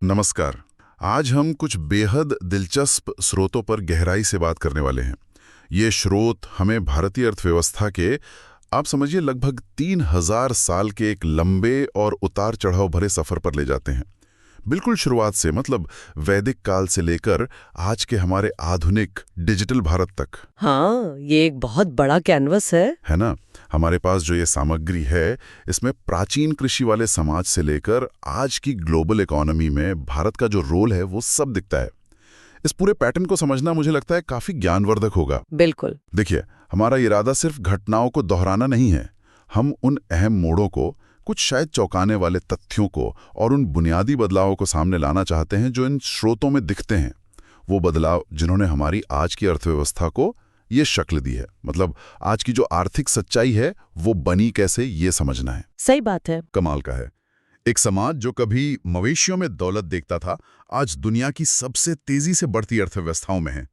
नमस्कार। आज हम कुछ बेहद दिलचस्प स्रोतों पर गहराई से बात करने वाले हैं। ये स्रोत हमें भारतीय अर्थव्यवस्था के, आप समझिए, लगभग 3000 साल के एक लंबे और उतार चढ़ाव भरे सफर पर ले जाते हैं। बिल्कुल शुरुआत से, मतलब वैदिक काल से लेकर आज के हमारे आधुनिक डिजिटल भारत तक। हाँ, ये एक बहुत बड़ा कैनवस है ना? हमारे पास जो ये सामग्री है, इसमें प्राचीन कृषि वाले समाज से लेकर आज की ग्लोबल इकोनॉमी में भारत का जो रोल है वो सब दिखता है। इस पूरे पैटर्न को समझना मुझे लगता है काफी ज्ञानवर्धक होगा। बिल्कुल। देखिए, हमारा इरादा सिर्फ घटनाओं को दोहराना नहीं है। हम उन अहम मोड़ों को, कुछ शायद चौंकाने वाले तथ्यों को और उन बुनियादी बदलावों को सामने लाना चाहते हैं जो इन स्रोतों में दिखते हैं। वो बदलाव जिन्होंने हमारी आज की अर्थव्यवस्था को ये शक्ल दी है। मतलब आज की जो आर्थिक सच्चाई है वो बनी कैसे, ये समझना है। सही बात है। कमाल का है। एक समाज जो कभी मवेशियों में दौलत देखता था, आज दुनिया की सबसे तेजी से बढ़ती अर्थव्यवस्थाओं में है।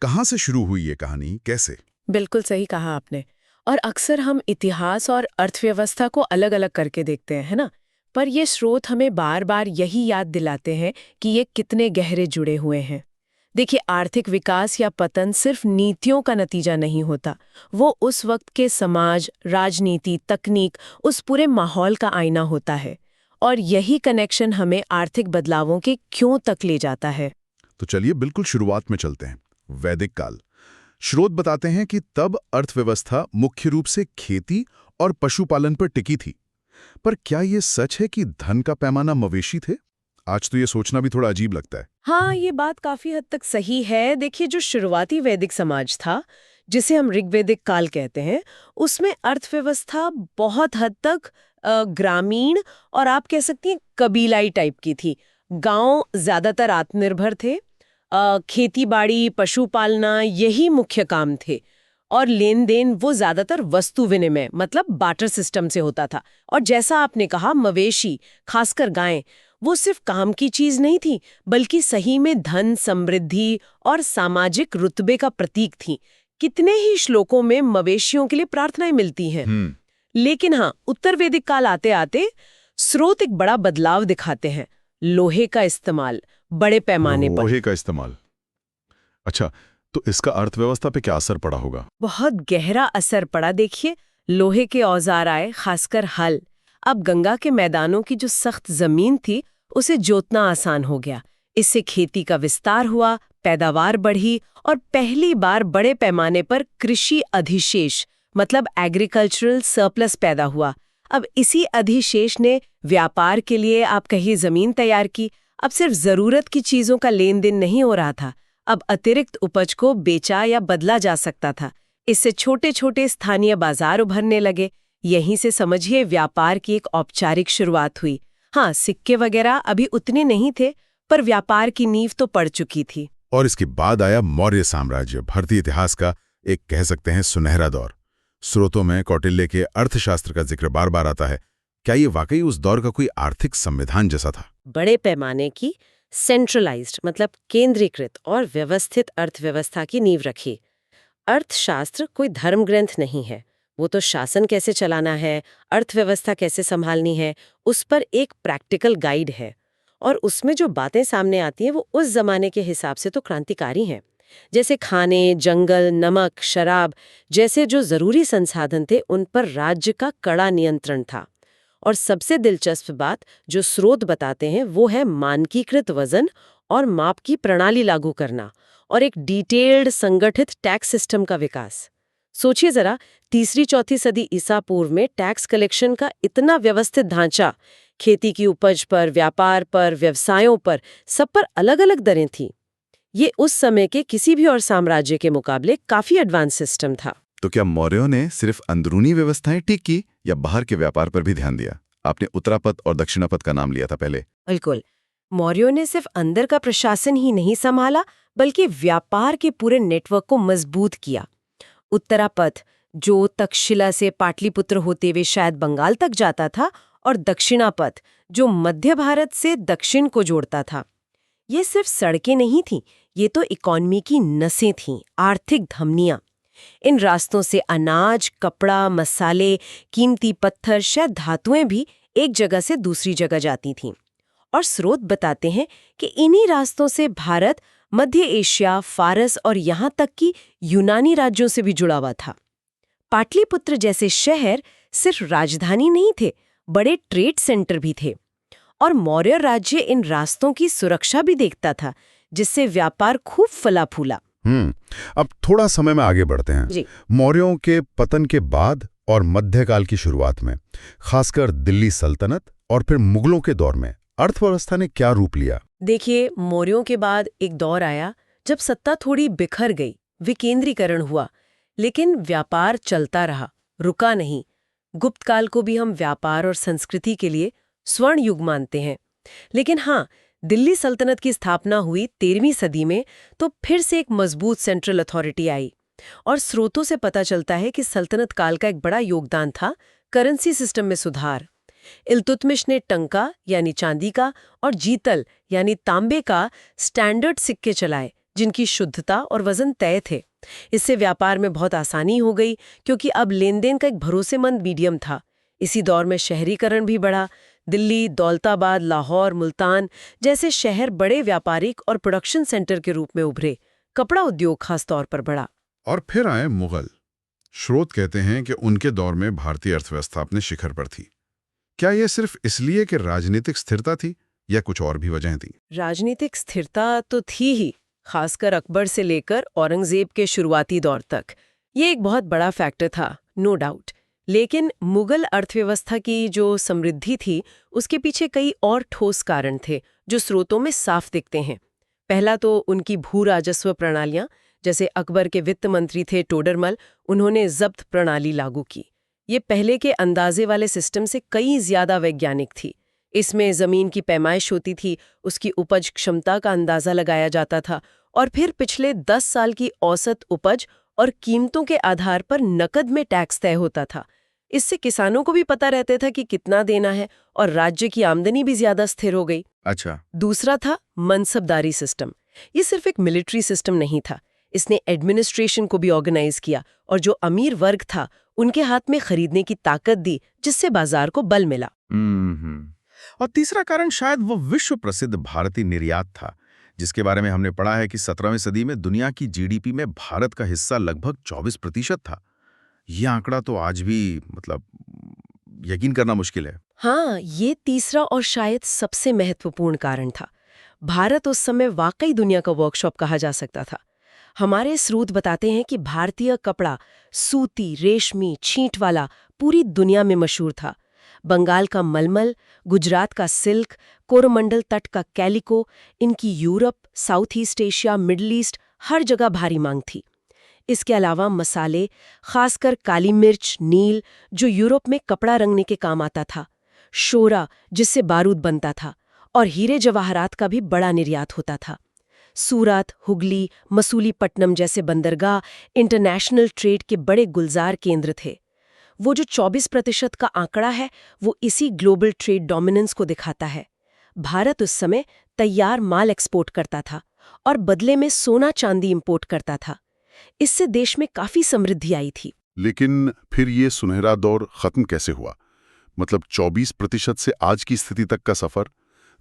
कहाँ से शुरू हुई ये कहानी, कैसे? बिल्कुल सही कहा आपने। और अक्सर हम इतिहास और अर्थव्यवस्था को अलग अलग करके देखते हैं, है ना? पर ये स्रोत हमें बार बार यही याद दिलाते हैं कि ये कितने गहरे जुड़े हुए हैं। देखिए, आर्थिक विकास या पतन सिर्फ नीतियों का नतीजा नहीं होता। वो उस वक्त के समाज, राजनीति, तकनीक, उस पूरे माहौल का आईना होता है। और यही कनेक्शन हमें आर्थिक बदलावों के क्यों तक ले जाता है। तो चलिए बिल्कुल शुरुआत में चलते हैं। वैदिक काल। स्रोत बताते हैं कि तब अर्थव्यवस्था मुख्य रूप से खेती और पशुपालन पर टिकी थी। पर क्या ये सच है कि धन का पैमाना मवेशी थे? आज तो ये सोचना भी थोड़ा अजीब लगता है। हाँ, ये बात काफी हद तक सही है। देखिए, जो शुरुआती वैदिक समाज था, जिसे हम ऋग्वैदिक काल कहते हैं, उसमें अर्थव्यवस्था बहुत हद तक ग्रामीण और आप कह सकती हैं कबीलाई टाइप की थी। गांव ज्यादातर आत्मनिर्भर थे। खेती बाड़ी, पशुपालना, यही मुख्य काम थे। और लेन देन वो ज्यादातर वस्तु विनिमय, मतलब बार्टर सिस्टम से होता था। और जैसा आपने कहा, मवेशी, खासकर गायें, वो सिर्फ काम की चीज नहीं थी, बल्कि सही में धन, समृद्धि और सामाजिक रुतबे का प्रतीक थी। कितने ही श्लोकों में मवेशियों के लिए प्रार्थनाएं मिलती हैं। लेकिन हाँ, उत्तर वैदिक काल आते आते स्रोत एक बड़ा बदलाव दिखाते हैं। लोहे का इस्तेमाल बड़े पैमाने पर। लोहे का इस्तेमाल। अच्छा, तो इसका अर्थव्यवस्था पे क्या असर पड़ा होगा? बहुत गहरा असर पड़ा। देखिए, लोहे के औजार आए, खासकर हल। अब गंगा के मैदानों की जो सख्त जमीन थी, उसे जोतना आसान हो गया। इससे खेती का विस्तार हुआ, पैदावार बढ़ी और पहली बार बड़े पैमाने पर कृषि अधिशेष, मतलब एग्रीकल्चरल सरप्लस पैदा हुआ। अब इसी अधिशेष ने व्यापार के लिए, आप कहिए, जमीन तैयार की। अब सिर्फ जरूरत की चीजों का लेन देन नहीं हो रहा था। अब अतिरिक्त उपज को बेचा या बदला जा सकता था। इससे छोटे छोटे स्थानीय बाजार उभरने लगे। यहीं से समझिए व्यापार की एक औपचारिक शुरुआत हुई। हाँ, सिक्के वगैरह अभी उतने नहीं थे, पर व्यापार की नींव तो पड़ चुकी थी। और इसके बाद आया मौर्य साम्राज्य, भारतीय इतिहास का एक, कह सकते हैं, सुनहरा दौर। स्रोतों में कौटिल्य के अर्थशास्त्र का जिक्र बार बार आता है। क्या ये वाकई उस दौर का कोई आर्थिक संविधान जैसा था? बड़े पैमाने की सेंट्रलाइज्ड, मतलब केंद्रीकृत और व्यवस्थित अर्थव्यवस्था की नींव रखी। अर्थशास्त्र कोई धर्म ग्रंथ नहीं है। वो तो शासन कैसे चलाना है, अर्थव्यवस्था कैसे संभालनी है, उस पर एक प्रैक्टिकल गाइड है। और उसमें जो बातें सामने आती हैं वो उस जमाने के हिसाब से तो क्रांतिकारी हैं। जैसे खाने, जंगल, नमक, शराब जैसे जो जरूरी संसाधन थे, उन पर राज्य का कड़ा नियंत्रण था। और सबसे दिलचस्प बात जो स्रोत बताते हैं वो है मानकीकृत वजन और माप की प्रणाली लागू करना और एक डिटेल्ड संगठित टैक्स सिस्टम का विकास। सोचिए जरा, तीसरी चौथी सदी ईसा पूर्व में टैक्स कलेक्शन का इतना व्यवस्थित ढांचा, खेती की उपज पर, व्यापार पर, व्यवसायों पर, सब पर अलग अलग दरें थी। ये उस समय के किसी भी और साम्राज्य के मुकाबले काफी एडवांस सिस्टम था। तो क्या मौर्यों ने सिर्फ अंदरूनी व्यवस्थाएं ठीक की या बाहर के व्यापार पर भी ध्यान दिया? आपने उत्तरापद और दक्षिणापद का नाम लिया था पहले। बिल्कुल। मौर्यों ने सिर्फ अंदर का प्रशासन ही नहीं संभाला, बल्कि व्यापार के पूरे नेटवर्क को मजबूत किया। उत्तरापद, जो तक्षशिला से पाटलिपुत्र होते हुए शायद बंगाल तक जाता था, और दक्षिणापद, जो मध्य भारत से दक्षिण को जोड़ता था। ये सिर्फ सड़कें नहीं थीं, ये तो इकोनॉमी की नसें थीं, आर्थिक धमनियां। इन रास्तों से अनाज, कपड़ा, मसाले, कीमती पत्थर, शायद धातुएं भी एक जगह से दूसरी जगह जाती थीं। और स्रोत बताते हैं कि इन्हीं रास्तों से भारत मध्य एशिया, फारस और यहाँ तक कि यूनानी राज्यों से भी जुड़ा हुआ था। पाटलिपुत्र जैसे शहर सिर्फ राजधानी नहीं थे, बड़े ट्रेड सेंटर भी थे। और मौर्य राज्य इन रास्तों की सुरक्षा भी देखता था, जिससे व्यापार खूब फला फूला। अब थोड़ा समय में आगे बढ़ते हैं। जी। मौर्यों के पतन के बाद और मध्यकाल की शुरुआत में, खासकर दिल्ली सल्तनत और फिर मुगलों के दौर में अर्थव्यवस्था ने क्या रूप लिया? देखिए, मौर्यों के बाद एक दौर आया जब सत्ता थोड़ी बिखर गई, विकेंद्रीकरण हुआ, लेकिन व्यापार चलता रहा, रुका नहीं। गुप्त काल को भी हम व्यापार और संस्कृति के लिए स्वर्ण युग मानते हैं। लेकिन हाँ, दिल्ली सल्तनत की स्थापना हुई 13वीं सदी में, तो फिर से एक मजबूत सेंट्रल अथॉरिटी आई। और स्रोतों से पता चलता है कि सल्तनत काल का एक बड़ा योगदान था करेंसी सिस्टम में सुधार। इल्तुतमिश ने टंका यानी चांदी का और जीतल यानी तांबे का स्टैंडर्ड सिक्के चलाए, जिनकी शुद्धता और वजन तय थे। इससे व्यापार में बहुत आसानी हो गई, क्योंकि अब लेन देन का एक भरोसेमंद मीडियम था। इसी दौर में शहरीकरण भी बढ़ा। दिल्ली, दौलताबाद, लाहौर, मुल्तान जैसे शहर बड़े व्यापारिक और प्रोडक्शन सेंटर के रूप में उभरे। कपड़ा उद्योग खास तौर पर बढ़ा। और फिर आए मुगल। स्रोत कहते हैं कि उनके दौर में भारतीय अर्थव्यवस्था अपने शिखर पर थी। क्या यह सिर्फ इसलिए कि राजनीतिक स्थिरता थी या कुछ और भी वजहें थीं? राजनीतिक स्थिरता तो थी ही, खासकर अकबर से लेकर औरंगजेब के शुरुआती दौर तक। ये एक बहुत बड़ा फैक्टर था, नो डाउट। लेकिन मुगल अर्थव्यवस्था की जो समृद्धि थी, उसके पीछे कई और ठोस कारण थे जो स्रोतों में साफ दिखते हैं। पहला तो उनकी भू राजस्व प्रणालियां, जैसे अकबर के वित्त मंत्री थे टोडरमल, उन्होंने जब्त प्रणाली लागू की। ये पहले के अंदाजे वाले सिस्टम से कई ज्यादा वैज्ञानिक थी। इसमें जमीन की पैमाइश होती थी, उसकी उपज क्षमता का अंदाजा लगाया जाता था, और फिर पिछले 10 साल की औसत उपज और कीमतों के आधार पर नकद में टैक्स तय होता था। इससे किसानों को भी पता रहता था कि कितना देना है, और राज्य की आमदनी भी ज्यादा स्थिर हो गई। अच्छा। दूसरा था मनसबदारी सिस्टम। ये सिर्फ एक मिलिट्री सिस्टम नहीं था, इसने एडमिनिस्ट्रेशन को भी ऑर्गेनाइज किया, और जो अमीर वर्ग था उनके हाथ में खरीदने की ताकत दी, जिससे बाजार को बल मिला। और तीसरा कारण शायद वो विश्व प्रसिद्ध भारतीय निर्यात था, जिसके बारे में हमने पढ़ा है कि 17वीं सदी में दुनिया की जीडीपी में भारत का हिस्सा लगभग 24% था। यह आंकड़ा तो आज भी यकीन करना मुश्किल है। हाँ, ये तीसरा और शायद सबसे महत्वपूर्ण कारण था। भारत उस समय वाकई दुनिया का वर्कशॉप कहा जा सकता था। हमारे स्रोत बताते हैं कि भारतीय कपड़ा सूती, रेशमी, छींट वाला पूरी दुनिया में मशहूर था। बंगाल का मलमल, गुजरात का सिल्क, कोरोमंडल तट का कैलिको, इनकी Europe, south east Asia, middle east हर जगह भारी मांग थी। इसके अलावा मसाले, खासकर काली मिर्च, नील, जो यूरोप में कपड़ा रंगने के काम आता था, शोरा जिससे बारूद बनता था, और हीरे जवाहरात का भी बड़ा निर्यात होता था। सूरत, हुगली, मसूलीपट्टनम जैसे बंदरगाह इंटरनेशनल ट्रेड के बड़े गुलजार केंद्र थे। वो जो 24% का आंकड़ा है, वो इसी ग्लोबल ट्रेड डोमिनेंस को दिखाता है। भारत उस समय तैयार माल एक्सपोर्ट करता था और बदले में सोना चांदी इंपोर्ट करता था। इससे देश में काफी समृद्धि आई थी। लेकिन फिर ये सुनहरा दौर खत्म कैसे हुआ? मतलब 24% से आज की स्थिति तक का सफर,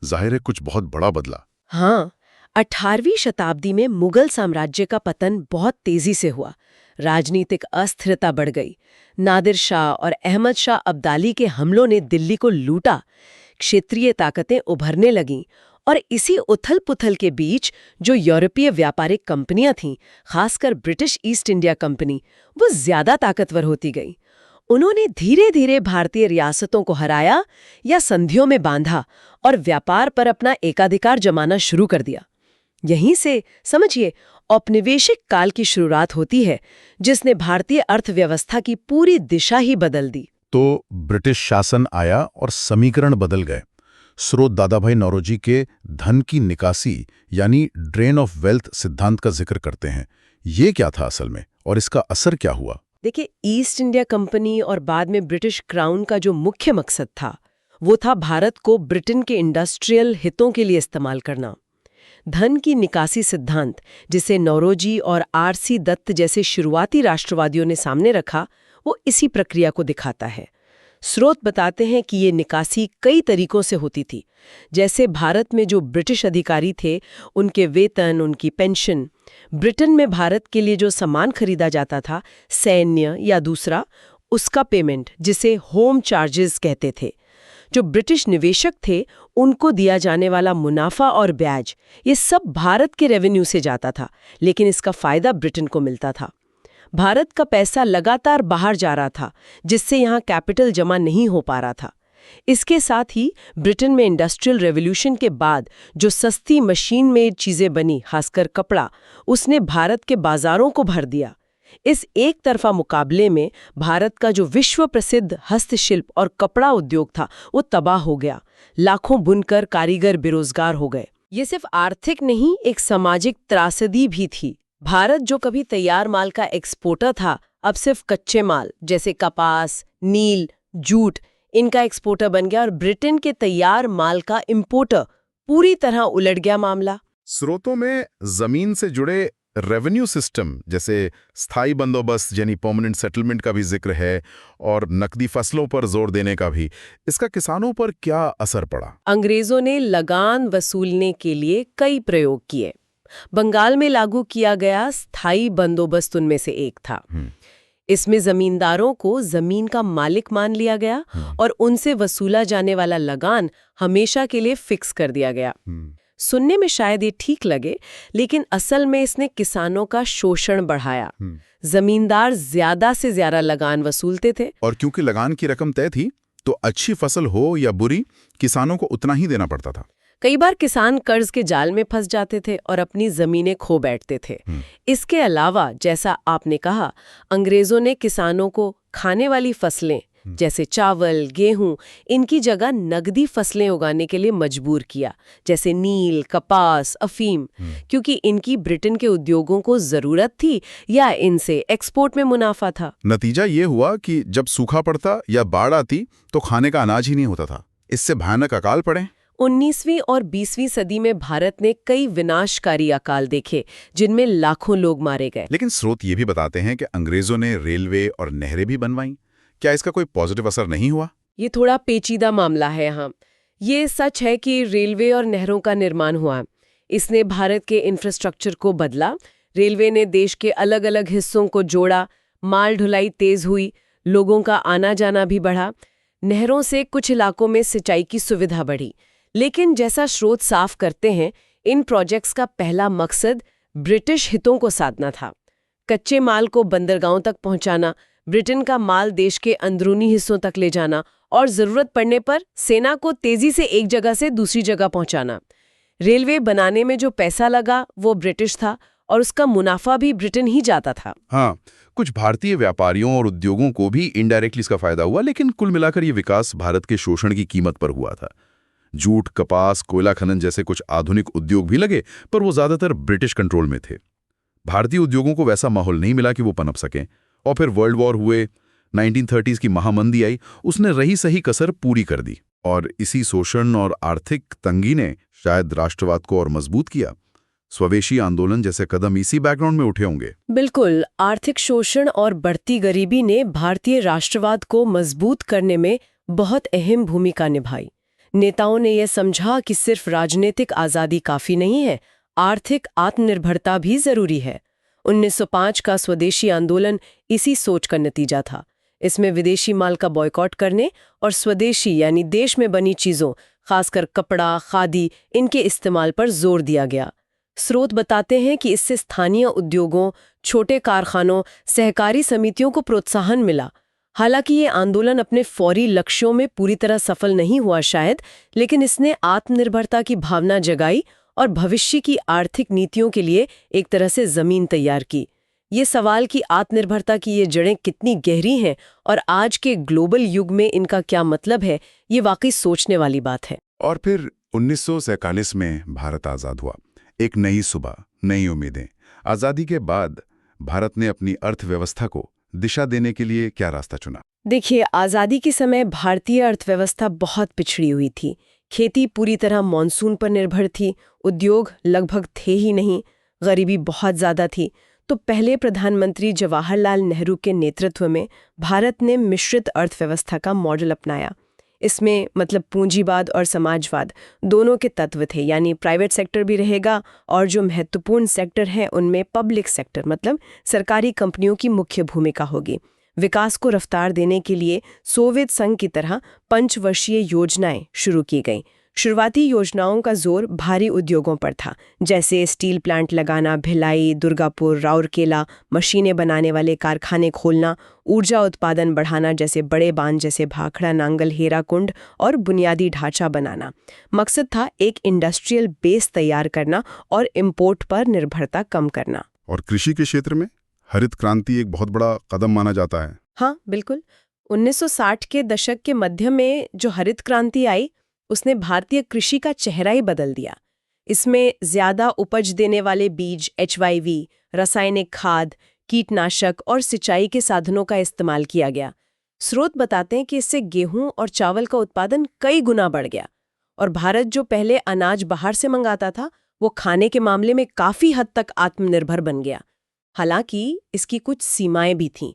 जाहिर है कुछ बहुत बड़ा बदला। हाँ, 18वीं शताब्दी में मुगल साम्राज्य का पतन बहुत तेजी से हुआ। राजनीतिक अस्थिरता बढ़ गई। नादिर शाह और अहमद शाह अब्दाली के हमलों ने दिल्ली को लूटा। क्षेत्रीय ताकतें उभरने लगीं, और इसी उथल-पुथल के बीच जो यूरोपीय व्यापारिक कंपनियां थीं, खासकर ब्रिटिश ईस्ट इंडिया कंपनी, वो ज्यादा ताकतवर होती गई। उन्होंने धीरे धीरे भारतीय रियासतों को हराया या संधियों में बांधा और व्यापार पर अपना एकाधिकार जमाना शुरू कर दिया। यहीं से समझिए औपनिवेशिक काल की शुरुआत होती है, जिसने भारतीय अर्थव्यवस्था की पूरी दिशा ही बदल दी। तो ब्रिटिश शासन आया और समीकरण बदल गए। स्रोत दादाभाई नौरोजी के धन की निकासी यानी ड्रेन ऑफ वेल्थ सिद्धांत का जिक्र करते हैं। ये क्या था असल में, और इसका असर क्या हुआ? देखिए, ईस्ट इंडिया कंपनी और बाद में ब्रिटिश क्राउन का जो मुख्य मकसद था, वो था भारत को ब्रिटेन के इंडस्ट्रियल हितों के लिए इस्तेमाल करना। धन की निकासी सिद्धांत, जिसे नौरोजी और आर.सी. दत्त जैसे शुरुआती राष्ट्रवादियों ने सामने रखा, वो इसी प्रक्रिया को दिखाता है। स्रोत बताते हैं कि ये निकासी कई तरीकों से होती थी। जैसे भारत में जो ब्रिटिश अधिकारी थे, उनके वेतन, उनकी पेंशन। ब्रिटेन में भारत के लिए जो सामान खरीदा जाता था, सैन्य या दूसरा, उसका पेमेंट, जिसे होम चार्जेस कहते थे। जो ब्रिटिश निवेशक थे, उनको दिया जाने वाला मुनाफा और ब्याज, ये सब भारत के रेवेन्यू से जाता था, लेकिन इसका फायदा ब्रिटेन को मिलता था। भारत का पैसा लगातार बाहर जा रहा था, जिससे यहाँ कैपिटल जमा नहीं हो पा रहा था। इसके साथ ही ब्रिटेन में इंडस्ट्रियल रेवोल्यूशन के बाद जो सस्ती मशीन मेड चीजें बनी, खासकर कपड़ा, उसने भारत के बाजारों को भर दिया। इस एक तरफा मुकाबले में भारत का जो विश्व प्रसिद्ध हस्तशिल्प और कपड़ा उद्योग था, वो तबाह हो गया। लाखों बुनकर कारीगर बेरोजगार हो गए। ये सिर्फ आर्थिक नहीं, एक सामाजिक त्रासदी भी थी। भारत जो कभी तैयार माल का एक्सपोर्टर था, अब सिर्फ कच्चे माल जैसे कपास, नील, जूट, इनका एक्सपोर्टर बन गया और ब्रिटेन के तैयार माल का इंपोर्टर। पूरी तरह उलट गया मामला। स्रोतों में जमीन से जुड़े रेवेन्यू सिस्टम जैसे स्थायी बंदोबस्त यानी परमानेंट सेटलमेंट का भी जिक्र है और नकदी फसलों पर जोर देने का भी। इसका किसानों पर क्या असर पड़ा? अंग्रेजों ने लगान वसूलने के लिए कई प्रयोग किए। बंगाल में लागू किया गया स्थायी बंदोबस्त उनमें से एक था। इसमें जमींदारों को जमीन का मालिक मान लिया गया और उनसे वसूला जाने वाला लगान हमेशा के लिए फिक्स कर दिया गया। सुनने में शायद ये ठीक लगे, लेकिन असल में इसने किसानों का शोषण बढ़ाया। जमींदार ज्यादा से ज्यादा लगान वसूलते थे, और क्योंकि लगान की रकम तय थी, तो अच्छी फसल हो या बुरी, किसानों को उतना ही देना पड़ता था। कई बार किसान कर्ज के जाल में फंस जाते थे और अपनी जमीनें खो बैठते थे। इसके अलावा, जैसा आपने कहा, अंग्रेजों ने किसानों को खाने वाली फसलें जैसे चावल, गेहूं, इनकी जगह नगदी फसलें उगाने के लिए मजबूर किया, जैसे नील, कपास, अफीम, क्योंकि इनकी ब्रिटेन के उद्योगों को जरूरत थी या इनसे एक्सपोर्ट में मुनाफा था। नतीजा ये हुआ कि जब सूखा पड़ता या बाढ़ आती तो खाने का अनाज ही नहीं होता था। इससे भयानक अकाल पड़े। 19वीं और 20वीं सदी में भारत ने कई विनाशकारी अकाल देखे, जिनमें लाखों लोग मारे गए। लेकिन स्रोत ये भी बताते हैं कि अंग्रेजों ने रेलवे और नहरें भी बनवाई। क्या इसका कोई पॉजिटिव असर नहीं हुआ? ये थोड़ा पेचीदा मामला है। यहाँ ये सच है कि रेलवे और नहरों का निर्माण हुआ। इसने भारत के इंफ्रास्ट्रक्चर को बदला। रेलवे ने देश के अलग अलग हिस्सों को जोड़ा, माल ढुलाई तेज हुई, लोगों का आना जाना भी बढ़ा। नहरों से कुछ इलाकों में सिंचाई की सुविधा बढ़ी। लेकिन जैसा स्रोत साफ करते हैं, इन प्रोजेक्ट्स का पहला मकसद ब्रिटिश हितों को साधना था। कच्चे माल को बंदरगाहों तक पहुंचाना, ब्रिटेन का माल देश के अंदरूनी हिस्सों तक ले जाना और जरूरत पड़ने पर सेना को तेजी से एक जगह से दूसरी जगह पहुंचाना। रेलवे बनाने में जो पैसा लगा वो ब्रिटिश था और उसका मुनाफा भी ब्रिटेन ही जाता था। हाँ, कुछ भारतीय व्यापारियों और उद्योगों को भी इनडायरेक्टली इसका फायदा हुआ, लेकिन कुल मिलाकर ये विकास भारत के शोषण की कीमत पर हुआ था। जूट, कपास, कोयला खनन जैसे कुछ आधुनिक उद्योग भी लगे, पर वो ज्यादातर ब्रिटिश कंट्रोल में थे। भारतीय उद्योगों को वैसा माहौल नहीं मिला कि वो पनप सकें। और फिर वर्ल्ड वॉर हुए, 1930s की महामंदी आई, उसने रही सही कसर पूरी कर दी। और इसी शोषण और आर्थिक तंगी ने शायद राष्ट्रवाद को और मजबूत किया। स्वदेशी आंदोलन जैसे कदम इसी बैकग्राउंड में उठे होंगे। बिल्कुल, आर्थिक शोषण और बढ़ती गरीबी ने भारतीय राष्ट्रवाद को मजबूत करने में बहुत अहम भूमिका निभाई। नेताओं ने यह समझा कि सिर्फ राजनीतिक आज़ादी काफ़ी नहीं है, आर्थिक आत्मनिर्भरता भी ज़रूरी है। 1905 का स्वदेशी आंदोलन इसी सोच का नतीजा था। इसमें विदेशी माल का बॉयकॉट करने और स्वदेशी यानी देश में बनी चीज़ों, खासकर कपड़ा, खादी, इनके इस्तेमाल पर जोर दिया गया। स्रोत बताते हैं कि इससे स्थानीय उद्योगों, छोटे कारखानों, सहकारी समितियों को प्रोत्साहन मिला। हालांकि ये आंदोलन अपने फौरी लक्ष्यों में पूरी तरह सफल नहीं हुआ शायद, लेकिन इसने आत्मनिर्भरता की भावना जगाई और भविष्य की आर्थिक नीतियों के लिए एक तरह से जमीन तैयार की। ये सवाल कि आत्मनिर्भरता की ये जड़ें कितनी गहरी हैं और आज के ग्लोबल युग में इनका क्या मतलब है, ये वाकई सोचने वाली बात है। और फिर 1947 में भारत आज़ाद हुआ। एक नई सुबह, नई उम्मीदें। आज़ादी के बाद भारत ने अपनी अर्थव्यवस्था को दिशा देने के लिए क्या रास्ता चुना? देखिए, आज़ादी के समय भारतीय अर्थव्यवस्था बहुत पिछड़ी हुई थी। खेती पूरी तरह मॉनसून पर निर्भर थी, उद्योग लगभग थे ही नहीं, गरीबी बहुत ज़्यादा थी। तो पहले प्रधानमंत्री जवाहरलाल नेहरू के नेतृत्व में भारत ने मिश्रित अर्थव्यवस्था का मॉडल अपनाया। इसमें मतलब पूंजीवाद और समाजवाद दोनों के तत्व थे, यानी प्राइवेट सेक्टर भी रहेगा और जो महत्वपूर्ण सेक्टर हैं उनमें पब्लिक सेक्टर मतलब सरकारी कंपनियों की मुख्य भूमिका होगी। विकास को रफ्तार देने के लिए सोवियत संघ की तरह पंचवर्षीय योजनाएं शुरू की गईं। शुरुआती योजनाओं का जोर भारी उद्योगों पर था, जैसे स्टील प्लांट लगाना, भिलाई, दुर्गापुर, राउरकेला, मशीनें बनाने वाले कारखाने खोलना, ऊर्जा उत्पादन बढ़ाना जैसे बड़े बांध जैसे भाखड़ा, नांगल, हेराकुंड और बुनियादी ढांचा बनाना। मकसद था एक इंडस्ट्रियल बेस तैयार करना और इंपोर्ट पर निर्भरता कम करना। और कृषि के क्षेत्र में हरित क्रांति एक बहुत बड़ा कदम माना जाता है। हाँ बिल्कुल, 1960 के दशक के मध्य में जो हरित क्रांति आई उसने भारतीय कृषि का चेहरा ही बदल दिया। इसमें ज्यादा उपज देने वाले बीज, HYV, रासायनिक खाद, कीटनाशक और सिंचाई के साधनों का इस्तेमाल किया गया। स्रोत बताते हैं कि इससे गेहूं और चावल का उत्पादन कई गुना बढ़ गया और भारत जो पहले अनाज बाहर से मंगाता था वो खाने के मामले में काफी हद तक आत्मनिर्भर बन गया। हालांकि इसकी कुछ सीमाएं भी थीं।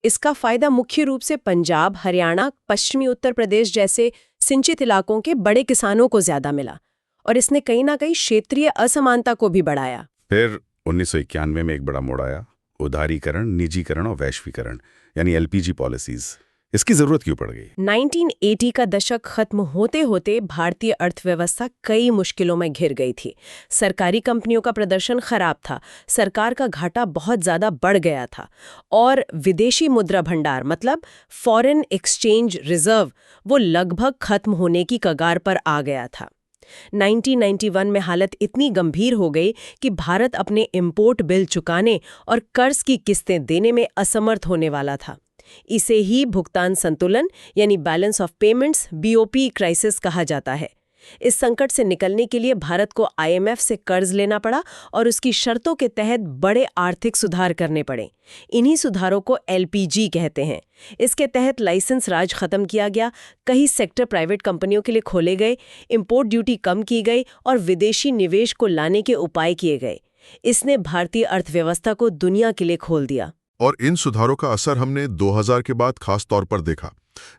इसका फायदा मुख्य रूप से पंजाब, हरियाणा, पश्चिमी उत्तर प्रदेश जैसे सिंचित इलाकों के बड़े किसानों को ज्यादा मिला और इसने कहीं ना कहीं क्षेत्रीय असमानता को भी बढ़ाया। फिर 1991 में एक बड़ा मोड़ आया, उदारीकरण, निजीकरण और वैश्वीकरण यानी LPG पॉलिसीज। इसकी जरूरत क्यों पड़ गई? 1980 का दशक खत्म होते होते भारतीय अर्थव्यवस्था कई मुश्किलों में घिर गई थी। सरकारी कंपनियों का प्रदर्शन खराब था, सरकार का घाटा बहुत ज्यादा बढ़ गया था और विदेशी मुद्रा भंडार मतलब फॉरेन एक्सचेंज रिजर्व वो लगभग खत्म होने की कगार पर आ गया था। 1991 में हालत इतनी गंभीर हो गई कि भारत अपने इंपोर्ट बिल चुकाने और कर्ज की किस्तें देने में असमर्थ होने वाला था। इसे ही भुगतान संतुलन यानी balance of payments BOP crisis कहा जाता है। इस संकट से निकलने के लिए भारत को IMF से कर्ज लेना पड़ा और उसकी शर्तों के तहत बड़े आर्थिक सुधार करने पड़े। इन्हीं सुधारों को LPG कहते हैं। इसके तहत लाइसेंस राज खत्म किया गया, कई सेक्टर प्राइवेट कंपनियों के लिए खोले गए, इंपोर्ट ड्यूटी कम की गई और विदेशी निवेश को लाने के उपाय किए गए। इसने भारतीय अर्थव्यवस्था को दुनिया के लिए खोल दिया। और इन सुधारों का असर हमने 2000 के बाद खास तौर पर देखा,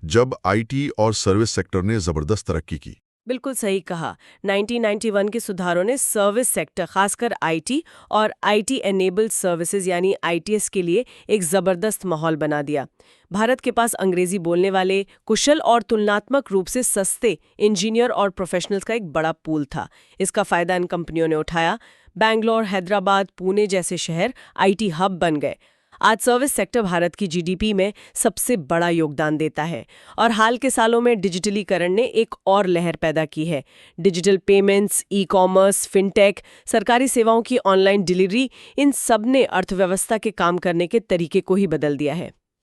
जब IT और सर्विस सेक्टर ने जबरदस्त तरक्की की। बिल्कुल सही कहा। 1991 के सुधारों ने सर्विस सेक्टर, खासकर IT और IT एनेबल्ड सर्विसेज यानी ITS के लिए एक जबरदस्त माहौल बना दिया। भारत के पास अंग्रेजी बोलने वाले, कुशल और तुलनात्मक रूप से सस्ते इंजीनियर और प्रोफेशनल्स का एक बड़ा पूल था। इसका फायदा इन कंपनियों ने उठाया। बैंगलोर, हैदराबाद, पुणे जैसे शहर IT हब बन गए। आज सर्विस सेक्टर भारत की GDP में सबसे बड़ा योगदान देता है और हाल के सालों में डिजिटलीकरण ने एक और लहर पैदा की है। डिजिटल पेमेंट्स, ई-कॉमर्स, फिनटेक, सरकारी सेवाओं की ऑनलाइन डिलीवरी, इन सब ने अर्थव्यवस्था के काम करने के तरीके को ही बदल दिया है।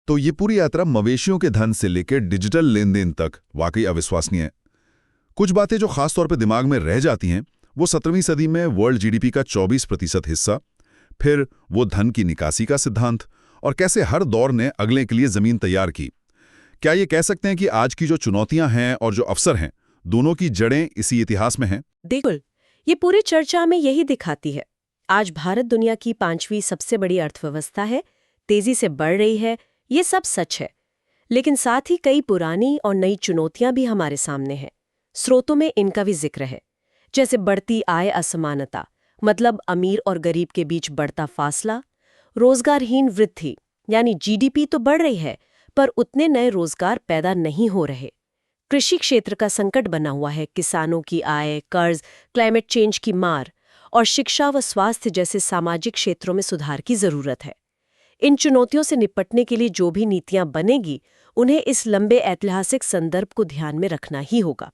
तो ये पूरी यात्रा मवेशियों के धन से लेकर डिजिटल लेन-देन तक वाकई अविश्वसनीय है। कुछ बातें जो खास तौर पर दिमाग में रह जाती हैं, वो 17वीं सदी में वर्ल्ड GDP का 24% हिस्सा, फिर वो धन की निकासी का सिद्धांत और कैसे हर दौर ने अगले के लिए जमीन तैयार की। क्या ये कह सकते हैं कि आज की जो चुनौतियां हैं और जो अवसर हैं, दोनों की जड़ें इसी इतिहास में हैं? बिल्कुल, ये पूरी चर्चा में यही दिखाती है। आज भारत दुनिया की 5वीं सबसे बड़ी अर्थव्यवस्था है, तेजी से बढ़ रही है, ये सब सच है। लेकिन साथ ही कई पुरानी और नई चुनौतियां भी हमारे सामने हैं। स्रोतों में इनका भी जिक्र है, जैसे बढ़ती आय असमानता, मतलब अमीर और गरीब के बीच बढ़ता फासला, रोजगारहीन वृद्धि यानी GDP तो बढ़ रही है पर उतने नए रोजगार पैदा नहीं हो रहे, कृषि क्षेत्र का संकट बना हुआ है, किसानों की आय, कर्ज, क्लाइमेट चेंज की मार और शिक्षा व स्वास्थ्य जैसे सामाजिक क्षेत्रों में सुधार की जरूरत है। इन चुनौतियों से निपटने के लिए जो भी नीतियां बनेगी उन्हें इस लंबे ऐतिहासिक संदर्भ को ध्यान में रखना ही होगा।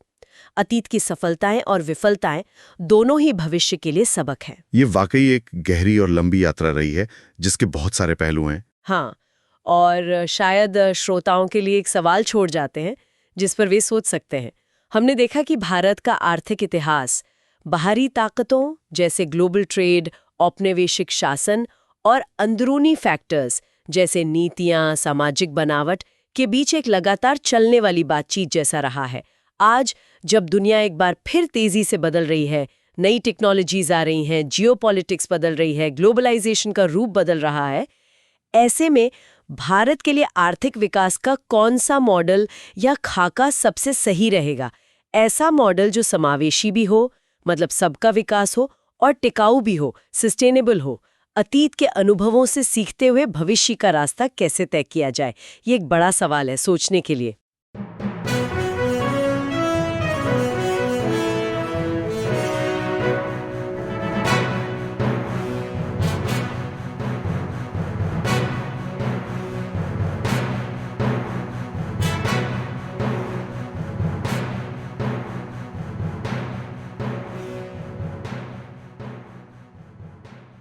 अतीत की सफलताएं और विफलताएं दोनों ही भविष्य के लिए सबक हैं। ये वाकई एक गहरी और लंबी यात्रा रही है जिसके बहुत सारे पहलू हैं। हाँ, और शायद श्रोताओं के लिए एक सवाल छोड़ जाते हैं जिस पर वे सोच सकते हैं। हमने देखा कि भारत का आर्थिक इतिहास बाहरी ताकतों जैसे ग्लोबल ट्रेड, औपनिवेशिक शासन और अंदरूनी फैक्टर्स जैसे नीतियां, सामाजिक बनावट के बीच एक लगातार चलने वाली बातचीत जैसा रहा है। आज जब दुनिया एक बार फिर तेजी से बदल रही है, नई टेक्नोलॉजीज आ रही हैं, जियोपॉलिटिक्स बदल रही है, ग्लोबलाइजेशन का रूप बदल रहा है। ऐसे में भारत के लिए आर्थिक विकास का कौन सा मॉडल या खाका सबसे सही रहेगा? ऐसा मॉडल जो समावेशी भी हो, मतलब सबका विकास हो, और टिकाऊ भी हो, सस्टेनेबल हो। अतीत के अनुभवों से सीखते हुए भविष्य का रास्ता कैसे तय किया जाए, ये एक बड़ा सवाल है सोचने के लिए।